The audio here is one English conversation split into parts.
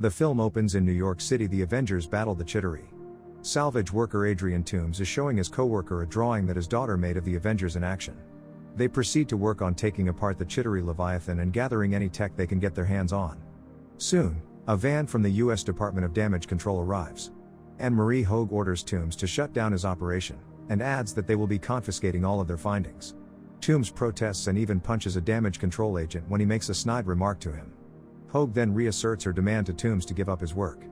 The film opens in New York City. The Avengers battle the Chittery. Salvage worker Adrian Toombs is showing his co-worker a drawing that his daughter made of the Avengers in action. They proceed to work on taking apart the Chittery Leviathan and gathering any tech they can get their hands on. Soon, a van from the U.S. Department of Damage Control arrives. Anne-Marie Hogue orders Toombs to shut down his operation, and adds that they will be confiscating all of their findings. Toombs protests and even punches a damage control agent when he makes a snide remark to him. Hogue then reasserts her demand to Toombs to give up his work.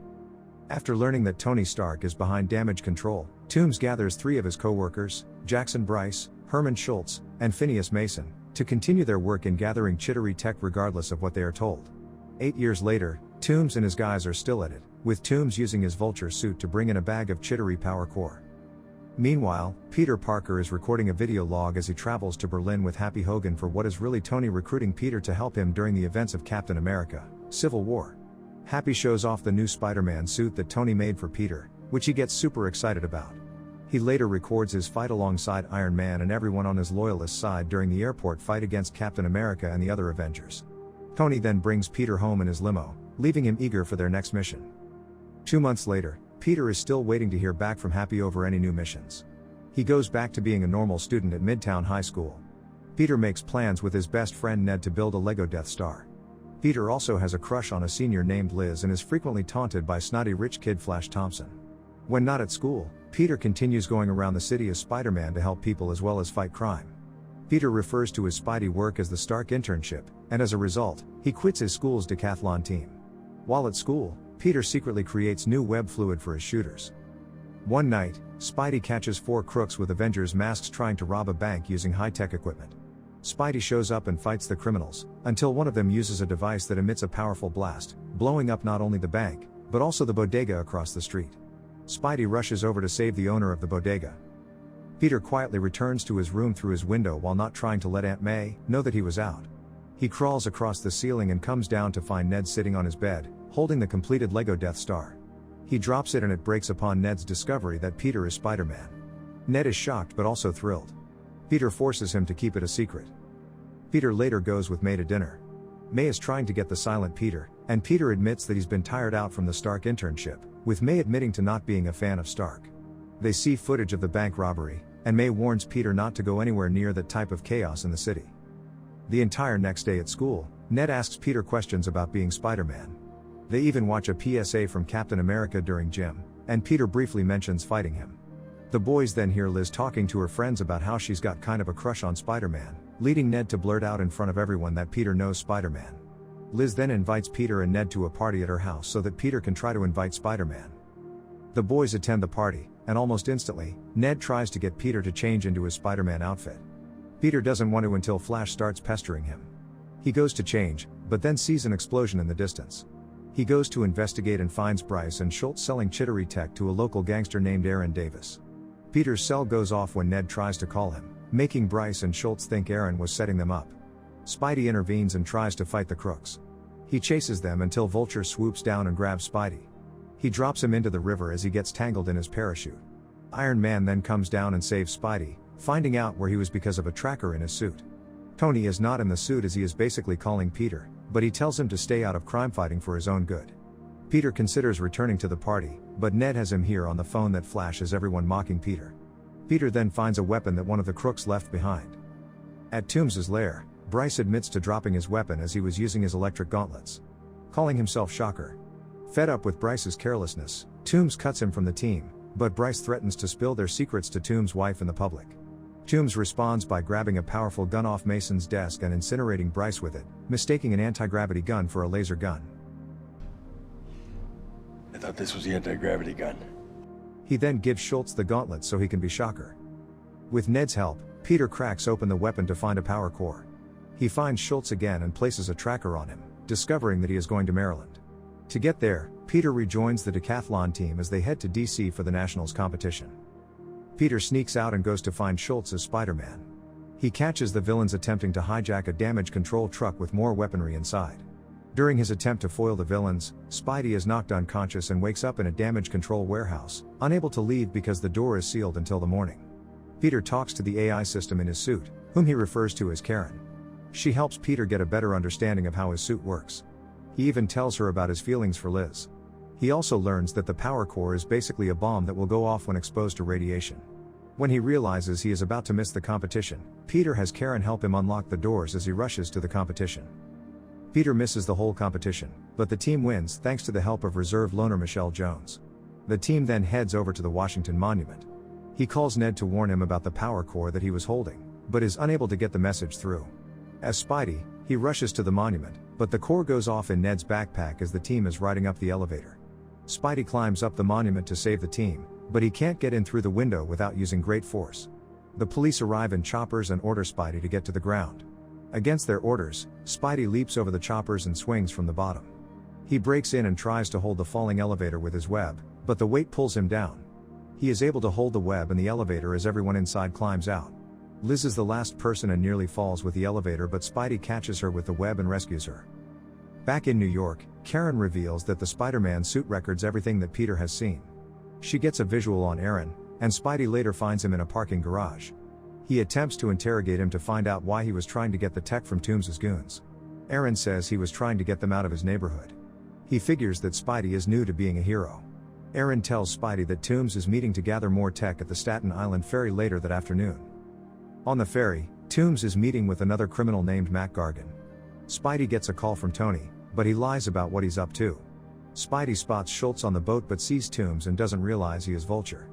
After learning that Tony Stark is behind damage control, Toombs gathers 3 of his co-workers, Jackson Bryce, Herman Schultz, and Phineas Mason, to continue their work in gathering Chittery tech regardless of what they are told. 8 years later, Toombs and his guys are still at it, with Toombs using his Vulture suit to bring in a bag of Chittery power core. Meanwhile, Peter Parker is recording a video log as he travels to Berlin with Happy Hogan for what is really Tony recruiting Peter to help him during the events of Captain America: Civil War. Happy shows off the new Spider-Man suit that Tony made for Peter, which he gets super excited about. He later records his fight alongside Iron Man and everyone on his loyalist side during the airport fight against Captain America and the other Avengers. Tony then brings Peter home in his limo, leaving him eager for their next mission. 2 months later, Peter is still waiting to hear back from Happy over any new missions. He goes back to being a normal student at Midtown High School. Peter makes plans with his best friend Ned to build a Lego Death Star. Peter also has a crush on a senior named Liz and is frequently taunted by snotty rich kid Flash Thompson. When not at school, Peter continues going around the city as Spider-Man to help people as well as fight crime. Peter refers to his Spidey work as the Stark internship, and as a result, he quits his school's decathlon team. While at school, Peter secretly creates new web fluid for his shooters. One night, Spidey catches 4 crooks with Avengers masks trying to rob a bank using high-tech equipment. Spidey shows up and fights the criminals, until one of them uses a device that emits a powerful blast, blowing up not only the bank, but also the bodega across the street. Spidey rushes over to save the owner of the bodega. Peter quietly returns to his room through his window while not trying to let Aunt May know that he was out. He crawls across the ceiling and comes down to find Ned sitting on his bed, holding the completed Lego Death Star. He drops it and it breaks upon Ned's discovery that Peter is Spider-Man. Ned is shocked but also thrilled. Peter forces him to keep it a secret. Peter later goes with May to dinner. May is trying to get the silent Peter, and Peter admits that he's been tired out from the Stark internship, with May admitting to not being a fan of Stark. They see footage of the bank robbery, and May warns Peter not to go anywhere near that type of chaos in the city. The entire next day at school, Ned asks Peter questions about being Spider-Man. They even watch a PSA from Captain America during gym, and Peter briefly mentions fighting him. The boys then hear Liz talking to her friends about how she's got kind of a crush on Spider-Man, leading Ned to blurt out in front of everyone that Peter knows Spider-Man. Liz then invites Peter and Ned to a party at her house so that Peter can try to invite Spider-Man. The boys attend the party, and almost instantly, Ned tries to get Peter to change into his Spider-Man outfit. Peter doesn't want to until Flash starts pestering him. He goes to change, but then sees an explosion in the distance. He goes to investigate and finds Bryce and Schultz selling Chittery tech to a local gangster named Aaron Davis. Peter's cell goes off when Ned tries to call him, making Bryce and Schultz think Aaron was setting them up. Spidey intervenes and tries to fight the crooks. He chases them until Vulture swoops down and grabs Spidey. He drops him into the river as he gets tangled in his parachute. Iron Man then comes down and saves Spidey, finding out where he was because of a tracker in his suit. Tony is not in the suit as he is basically calling Peter, but he tells him to stay out of crime fighting for his own good. Peter considers returning to the party, but Ned has him hear on the phone that Flash has everyone mocking Peter. Peter then finds a weapon that one of the crooks left behind. At Toombs' lair, Bryce admits to dropping his weapon as he was using his electric gauntlets. Calling himself Shocker. Fed up with Bryce's carelessness, Toombs cuts him from the team, but Bryce threatens to spill their secrets to Toombs' wife in the public. Toombs responds by grabbing a powerful gun off Mason's desk and incinerating Bryce with it, mistaking an anti-gravity gun for a laser gun. I thought this was the anti-gravity gun. He then gives Schultz the gauntlet so he can be Shocker. With Ned's help, Peter cracks open the weapon to find a power core. He finds Schultz again and places a tracker on him, discovering that he is going to Maryland. To get there, Peter rejoins the decathlon team as they head to DC for the Nationals competition. Peter sneaks out and goes to find Schultz as Spider-Man. He catches the villains attempting to hijack a damage control truck with more weaponry inside. During his attempt to foil the villains, Spidey is knocked unconscious and wakes up in a damage control warehouse, unable to leave because the door is sealed until the morning. Peter talks to the AI system in his suit, whom he refers to as Karen. She helps Peter get a better understanding of how his suit works. He even tells her about his feelings for Liz. He also learns that the power core is basically a bomb that will go off when exposed to radiation. When he realizes he is about to miss the competition, Peter has Karen help him unlock the doors as he rushes to the competition. Peter misses the whole competition, but the team wins thanks to the help of reserve loner Michelle Jones. The team then heads over to the Washington Monument. He calls Ned to warn him about the power core that he was holding, but is unable to get the message through. As Spidey, he rushes to the monument, but the core goes off in Ned's backpack as the team is riding up the elevator. Spidey climbs up the monument to save the team, but he can't get in through the window without using great force. The police arrive in choppers and order Spidey to get to the ground. Against their orders, Spidey leaps over the choppers and swings from the bottom. He breaks in and tries to hold the falling elevator with his web, but the weight pulls him down. He is able to hold the web and the elevator as everyone inside climbs out. Liz is the last person and nearly falls with the elevator, but Spidey catches her with the web and rescues her. Back in New York, Karen reveals that the Spider-Man suit records everything that Peter has seen. She gets a visual on Aaron, and Spidey later finds him in a parking garage. He attempts to interrogate him to find out why he was trying to get the tech from Toomes' goons. Aaron says he was trying to get them out of his neighborhood. He figures that Spidey is new to being a hero. Aaron tells Spidey that Toomes is meeting to gather more tech at the Staten Island ferry later that afternoon. On the ferry, Toomes is meeting with another criminal named Mac Gargan. Spidey gets a call from Tony, but he lies about what he's up to. Spidey spots Schultz on the boat but sees Toomes and doesn't realize he is Vulture.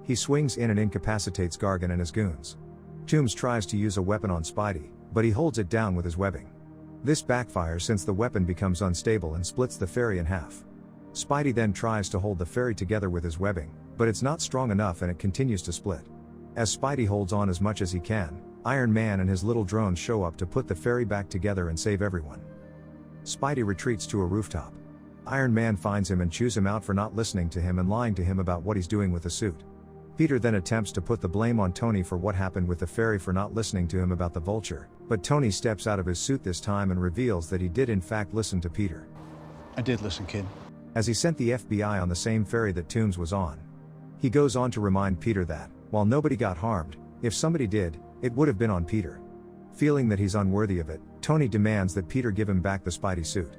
He swings in and incapacitates Gargan and his goons. Toomes tries to use a weapon on Spidey, but he holds it down with his webbing. This backfires since the weapon becomes unstable and splits the ferry in half. Spidey then tries to hold the ferry together with his webbing, but it's not strong enough and it continues to split. As Spidey holds on as much as he can, Iron Man and his little drones show up to put the ferry back together and save everyone. Spidey retreats to a rooftop. Iron Man finds him and chews him out for not listening to him and lying to him about what he's doing with the suit. Peter then attempts to put the blame on Tony for what happened with the ferry for not listening to him about the Vulture, but Tony steps out of his suit this time and reveals that he did in fact listen to Peter. I did listen, kid. As he sent the FBI on the same ferry that Toomes was on. He goes on to remind Peter that, while nobody got harmed, if somebody did, it would have been on Peter. Feeling that he's unworthy of it, Tony demands that Peter give him back the Spidey suit.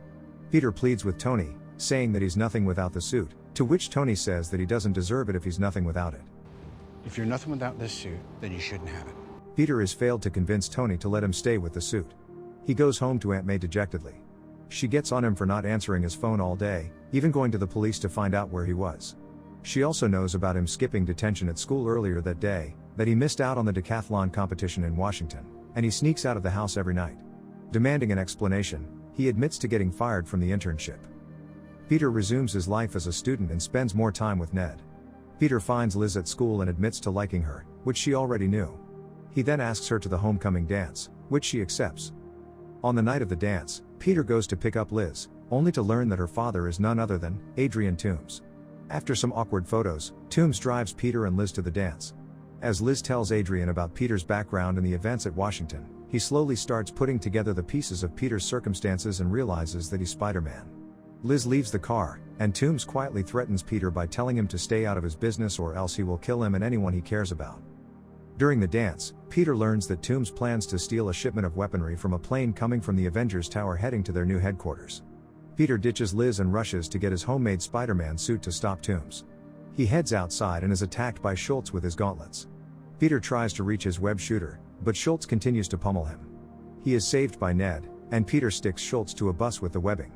Peter pleads with Tony, saying that he's nothing without the suit, to which Tony says that he doesn't deserve it if he's nothing without it. If you're nothing without this suit, then you shouldn't have it. Peter has failed to convince Tony to let him stay with the suit. He goes home to Aunt May dejectedly. She gets on him for not answering his phone all day, even going to the police to find out where he was. She also knows about him skipping detention at school earlier that day, that he missed out on the decathlon competition in Washington, and he sneaks out of the house every night. Demanding an explanation, he admits to getting fired from the internship. Peter resumes his life as a student and spends more time with Ned. Peter finds Liz at school and admits to liking her, which she already knew. He then asks her to the homecoming dance, which she accepts. On the night of the dance, Peter goes to pick up Liz, only to learn that her father is none other than Adrian Toomes. After some awkward photos, Toomes drives Peter and Liz to the dance. As Liz tells Adrian about Peter's background and the events at Washington, he slowly starts putting together the pieces of Peter's circumstances and realizes that he's Spider-Man. Liz leaves the car, and Toomes quietly threatens Peter by telling him to stay out of his business or else he will kill him and anyone he cares about. During the dance, Peter learns that Toomes plans to steal a shipment of weaponry from a plane coming from the Avengers Tower heading to their new headquarters. Peter ditches Liz and rushes to get his homemade Spider-Man suit to stop Toomes. He heads outside and is attacked by Schultz with his gauntlets. Peter tries to reach his web shooter, but Schultz continues to pummel him. He is saved by Ned, and Peter sticks Schultz to a bus with the webbing.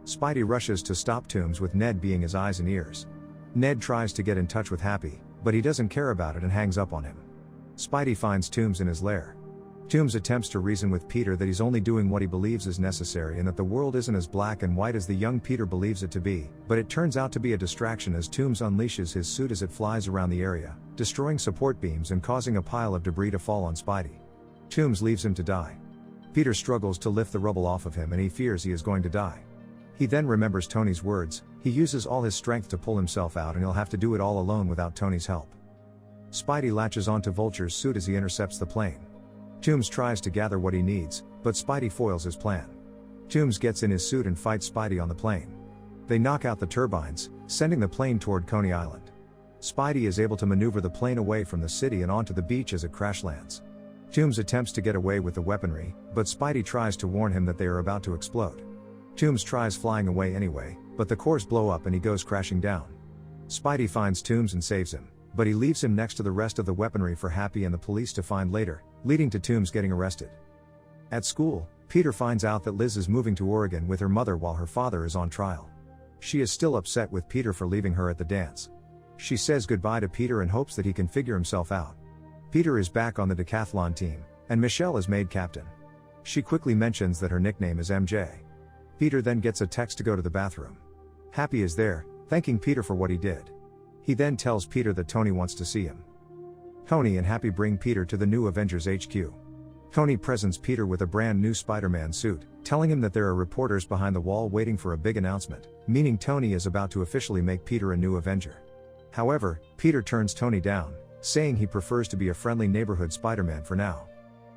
Spidey rushes to stop Toomes with Ned being his eyes and ears. Ned tries to get in touch with Happy, but he doesn't care about it and hangs up on him. Spidey finds Toomes in his lair. Toomes attempts to reason with Peter that he's only doing what he believes is necessary and that the world isn't as black and white as the young Peter believes it to be, but it turns out to be a distraction as Toomes unleashes his suit as it flies around the area, destroying support beams and causing a pile of debris to fall on Spidey. Toomes leaves him to die. Peter struggles to lift the rubble off of him and he fears he is going to die. He then remembers Tony's words, he uses all his strength to pull himself out and he'll have to do it all alone without Tony's help. Spidey latches onto Vulture's suit as he intercepts the plane. Toomes tries to gather what he needs, but Spidey foils his plan. Toomes gets in his suit and fights Spidey on the plane. They knock out the turbines, sending the plane toward Coney Island. Spidey is able to maneuver the plane away from the city and onto the beach as it crash lands. Toomes attempts to get away with the weaponry, but Spidey tries to warn him that they are about to explode. Toombs tries flying away anyway, but the cores blow up and he goes crashing down. Spidey finds Toombs and saves him, but he leaves him next to the rest of the weaponry for Happy and the police to find later, leading to Toombs getting arrested. At school, Peter finds out that Liz is moving to Oregon with her mother while her father is on trial. She is still upset with Peter for leaving her at the dance. She says goodbye to Peter and hopes that he can figure himself out. Peter is back on the decathlon team, and Michelle is made captain. She quickly mentions that her nickname is MJ. Peter then gets a text to go to the bathroom. Happy is there, thanking Peter for what he did. He then tells Peter that Tony wants to see him. Tony and Happy bring Peter to the new Avengers HQ. Tony presents Peter with a brand new Spider-Man suit, telling him that there are reporters behind the wall waiting for a big announcement, meaning Tony is about to officially make Peter a new Avenger. However, Peter turns Tony down, saying he prefers to be a friendly neighborhood Spider-Man for now.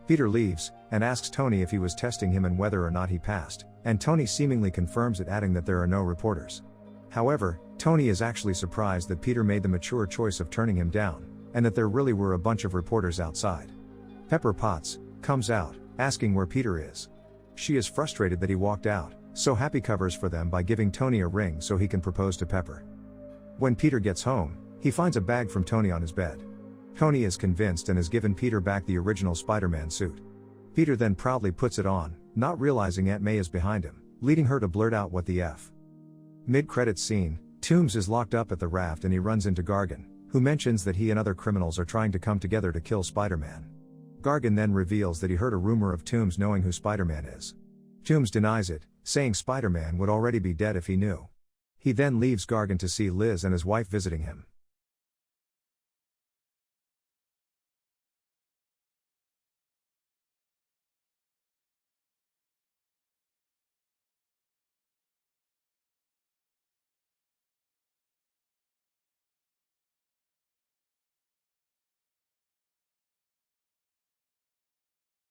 Peter leaves, and asks Tony if he was testing him and whether or not he passed, and Tony seemingly confirms it, adding that there are no reporters. However, Tony is actually surprised that Peter made the mature choice of turning him down, and that there really were a bunch of reporters outside. Pepper Potts comes out, asking where Peter is. She is frustrated that he walked out, so Happy covers for them by giving Tony a ring so he can propose to Pepper. When Peter gets home, he finds a bag from Tony on his bed. Tony is convinced and has given Peter back the original Spider-Man suit. Peter then proudly puts it on, not realizing Aunt May is behind him, leading her to blurt out what the F. Mid-credits scene, Toombs is locked up at the raft and he runs into Gargan, who mentions that he and other criminals are trying to come together to kill Spider-Man. Gargan then reveals that he heard a rumor of Toombs knowing who Spider-Man is. Toombs denies it, saying Spider-Man would already be dead if he knew. He then leaves Gargan to see Liz and his wife visiting him.